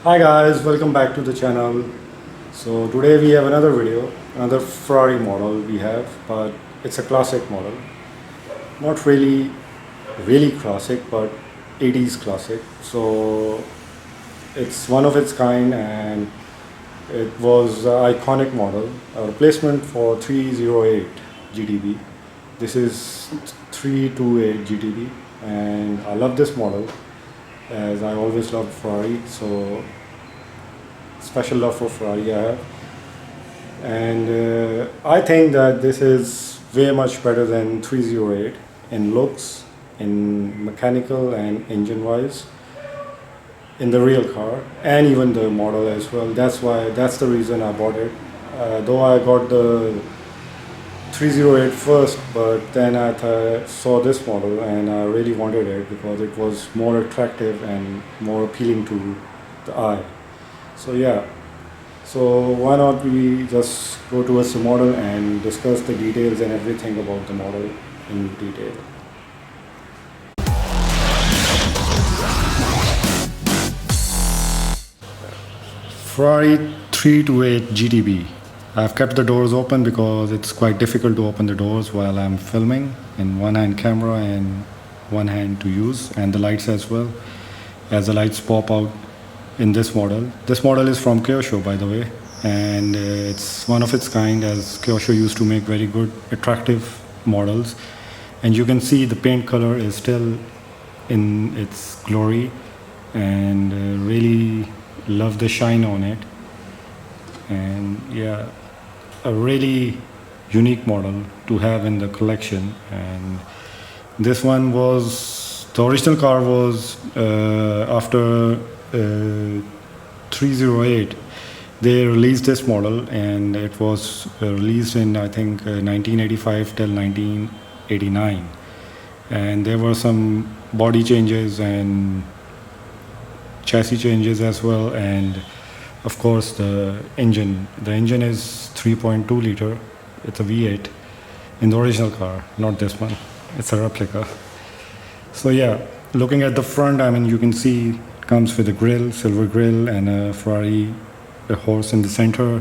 Hi guys, welcome back to the channel. So today we have another video, another Ferrari model we have, but it's a classic model. Not really classic, but 80s classic. So it's one of its kind and it was an iconic model, a replacement for 308 GTB. This is 328 GTB and I love this model as I always loved Ferrari. So special love for Ferrari I have, and I think that this is way much better than 308 in looks, in mechanical and engine wise, in the real car, and even the model as well. That's the reason I bought it. Though I got the 308 first, but then I saw this model and I really wanted it because it was more attractive and more appealing to the eye. So yeah, so why not we just go towards the model and discuss the details and everything about the model in detail. Ferrari 328 GTB. I've kept the doors open because it's quite difficult to open the doors while I'm filming, in one hand camera and one hand to use, and the lights as well, as the lights pop out in this model. This model is from Kyosho, by the way, and it's one of its kind, as Kyosho used to make very good attractive models, and you can see the paint color is still in its glory, and really love the shine on it. And yeah, a really unique model to have in the collection. And this one was, the original car was after 308 they released this model, and it was released in I think 1985 till 1989, and there were some body changes and chassis changes as well, and of course the engine is 3.2 liter. It's a V8 in the original car, not this one, it's a replica. So yeah, looking at the front, I mean, you can see comes with a grille, silver grille, and a Ferrari horse in the center,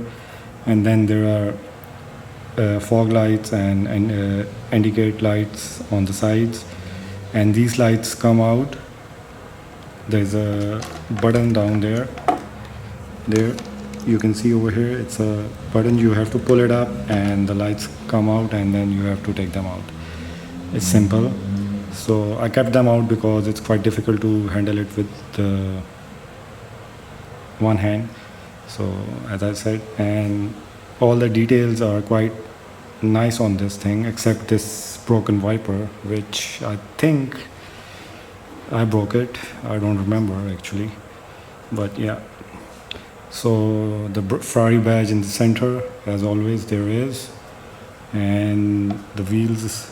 and then there are fog lights and indicate lights on the sides, and these lights come out. There's a button down there you can see over here, it's a button, you have to pull it up and the lights come out, and then you have to take them out. It's simple. So I kept them out because it's quite difficult to handle it with one hand. So as I said, and all the details are quite nice on this thing, except this broken wiper, which I think I broke it. I don't remember actually, but yeah. So the Ferrari badge in the center, as always there is, and the wheels,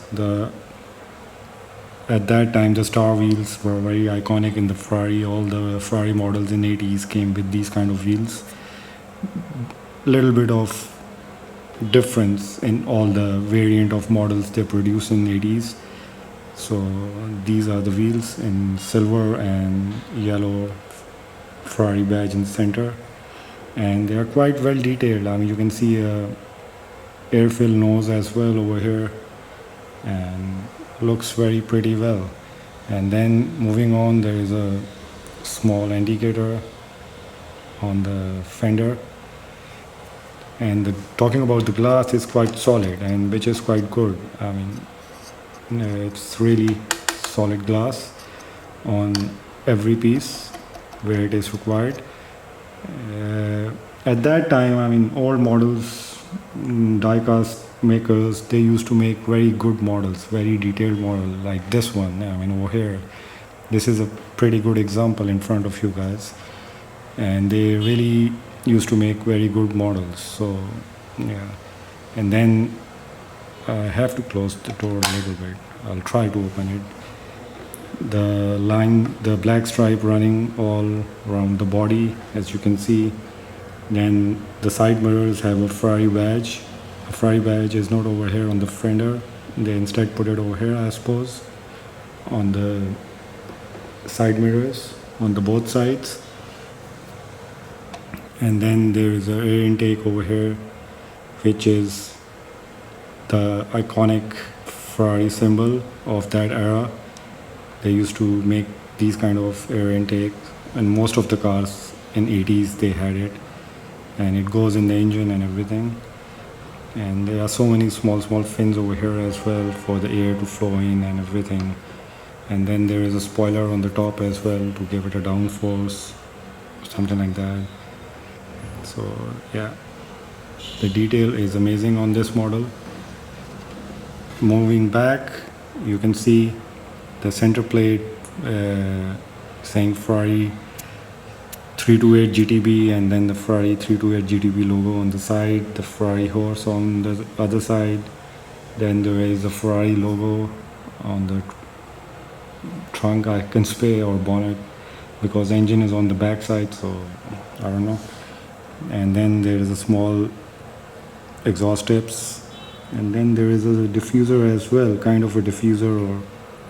at that time the star wheels were very iconic in the Ferrari. All the Ferrari models in 80s came with these kind of wheels. Little bit of difference in all the variant of models they produce in 80s. So these are the wheels in silver and yellow, Ferrari badge in the center, and they are quite well detailed. I mean, you can see a air fill nose as well over here, and looks very pretty well. And then moving on, there is a small indicator on the fender, and talking about the glass, is quite solid, and which is quite good. I mean, it's really solid glass on every piece where it is required. At that time, I mean, all models, die-cast makers, they used to make very good models, very detailed model like this one. I mean, over here, this is a pretty good example in front of you guys, and they really used to make very good models. So yeah, and then I have to close the door a little bit. I'll try to open it. The black stripe running all around the body, as you can see. Then the side mirrors have a Ferrari badge. A Ferrari badge is not over here on the fender. They instead put it over here, I suppose, on the side mirrors on the both sides. And then there is an air intake over here, which is the iconic Ferrari symbol of that era. They used to make these kind of air intakes, and most of the cars in 80s they had it, and it goes in the engine and everything. And there are so many small fins over here as well for the air to flow in and everything. And then there is a spoiler on the top as well to give it a downforce, something like that. So yeah, the detail is amazing on this model. Moving back, you can see the center plate saying Ferrari 328 GTB, and then the Ferrari 328 GTB logo on the side, the Ferrari horse on the other side. Then there is a Ferrari logo on the trunk, I can say, or bonnet, because engine is on the back side, so I don't know. And then there is a small exhaust tips, and then there is a diffuser as well, kind of a diffuser or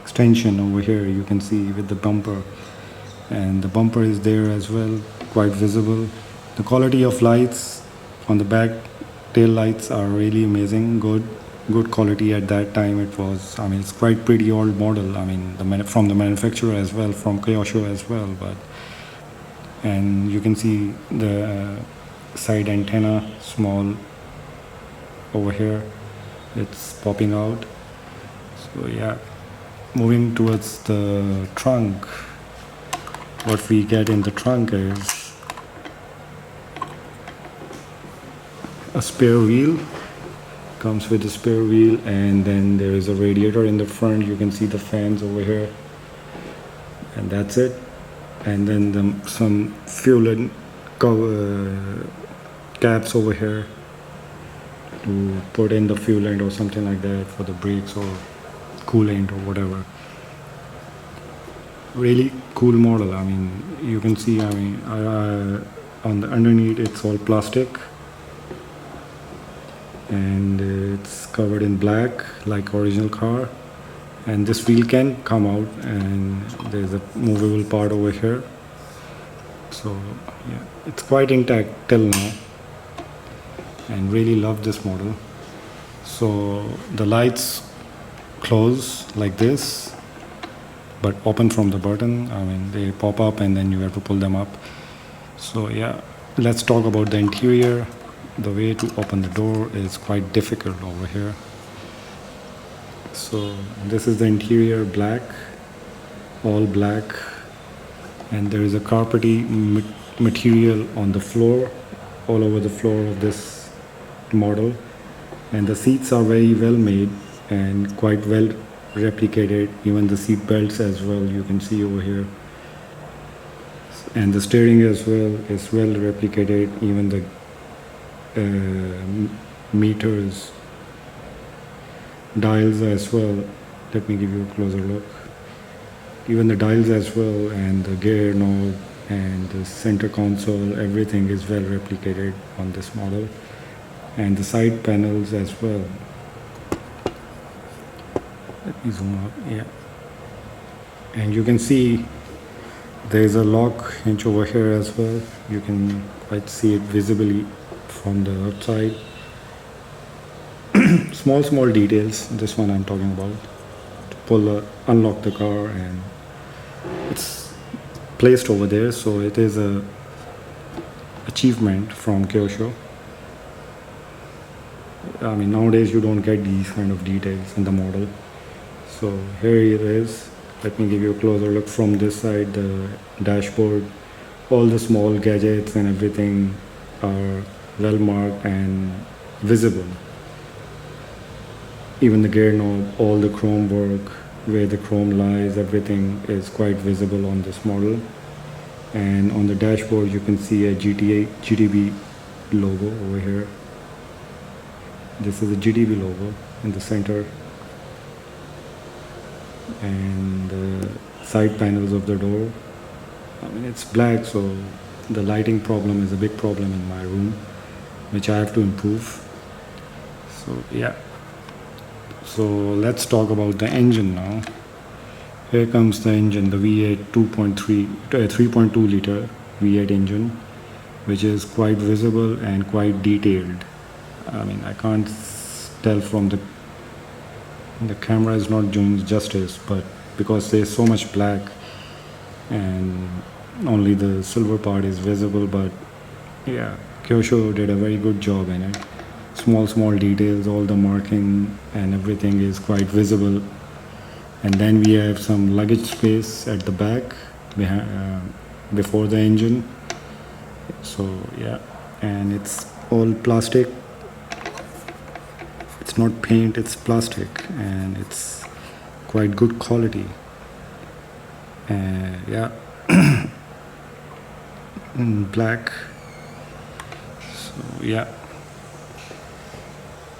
extension over here, you can see with the bumper. And the bumper is there as well, quite visible. The quality of lights on the back tail lights are really amazing, good quality at that time. It was, I mean, it's quite pretty old model, I mean, from the manufacturer as well, from Kyosho as well. But and you can see the side antenna small over here, it's popping out. So yeah, moving towards the trunk, what we get in the trunk is a spare wheel, comes with a spare wheel, and then there is a radiator in the front. You can see the fans over here, and that's it. And then some fuel and caps over here to put in the fuelant or something like that for the brakes or coolant or whatever. Really cool model. I mean, you can see, I mean, on the underneath it's all plastic, and it's covered in black like original car. And this wheel can come out, and there's a movable part over here. So yeah, it's quite intact till now, and really love this model. So the lights close like this, but open from the button. I mean, they pop up and then you have to pull them up. So yeah, let's talk about the interior. The way to open the door is quite difficult over here. So this is the interior, black, all black, and there is a carpety material on the floor, all over the floor of this model. And the seats are very well made and quite well replicated, even the seat belts as well, you can see over here. And the steering as well is well replicated, even the meters, dials as well. Let me give you a closer look. Even the dials as well, and the gear knob and the center console, everything is well replicated on this model. And the side panels as well. Let me zoom up, yeah. And you can see there is a lock hinge over here as well. You can quite see it visibly from the outside. Small details, this one I'm talking about, to unlock the car, and it's placed over there, so it is a achievement from Kyosho. I mean, nowadays you don't get these kind of details in the model. So here it is. Let me give you a closer look from this side. The dashboard, all the small gadgets and everything are well marked and visible. Even the gear knob, all the chrome work, where the chrome lies, everything is quite visible on this model. And on the dashboard you can see a GTB logo over here. This is a GTB logo in the center. And the side panels of the door, I mean, it's black, so the lighting problem is a big problem in my room, which I have to improve. So yeah, so let's talk about the engine now. Here comes the engine, the V8 3.2 liter V8 engine, which is quite visible and quite detailed. I mean, I can't tell from the camera is not doing justice, but because there's so much black and only the silver part is visible. But yeah, Kyosho did a very good job in it. Small details, all the marking and everything is quite visible. And then we have some luggage space at the back before the engine. So yeah, and it's all plastic. It's not paint, it's plastic, and it's quite good quality. And yeah, in black.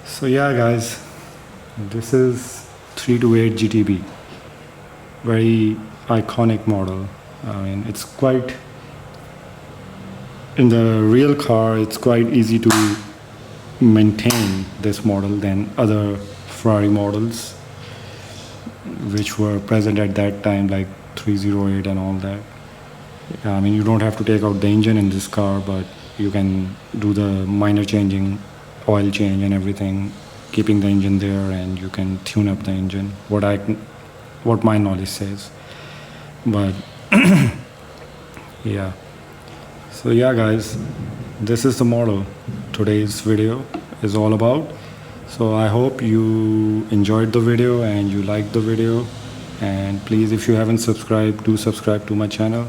So yeah guys, this is 328 GTB, very iconic model. I mean, it's quite, in the real car it's quite easy to maintain this model than other Ferrari models which were present at that time, like 308 and all that. I mean, you don't have to take out the engine in this car, but you can do the minor changing, oil change and everything, keeping the engine there, and you can tune up the engine, what my knowledge says. But yeah, so yeah guys, this is the model today's video is all about. So I hope you enjoyed the video and you liked the video, and please, if you haven't subscribed, do subscribe to my channel.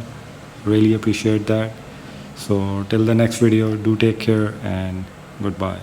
Really appreciate that. So till the next video, do take care and goodbye.